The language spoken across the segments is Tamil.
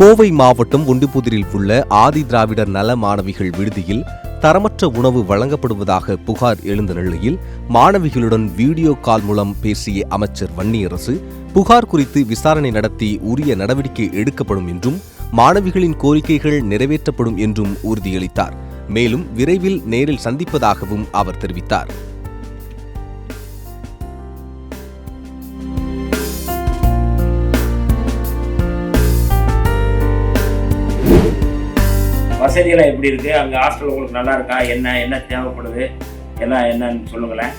கோவை மாவட்டம் ஒண்டிப்புதூரில் உள்ள ஆதி திராவிடர் நல மாணவிகள் விடுதியில் தரமற்ற உணவு வழங்கப்படுவதாக புகார் எழுந்த நிலையில் மாணவிகளுடன் வீடியோ கால் மூலம் பேசிய அமைச்சர் வன்னியரசு புகார் குறித்து விசாரணை நடத்தி உரிய நடவடிக்கை எடுக்கப்படும் என்றும் மாணவிகளின் கோரிக்கைகள் நிறைவேற்றப்படும் என்றும் உறுதியளித்தார். மேலும் விரைவில் நேரில் சந்திப்பதாகவும் அவர் தெரிவித்தார். வசதியெல்லாம் எப்படி இருக்கு? அங்கே ஹாஸ்டல் உங்களுக்கு நல்லா இருக்கா? என்ன தேவைப்படுது எல்லாம் என்னன்னு சொல்லுங்களேன்.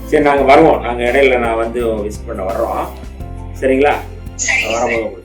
சரி, நாங்கள் வருவோம். நாங்கள் இடையில நான் வந்து விசிட் பண்ண வர்றோம். சரிங்களா? வரும்போது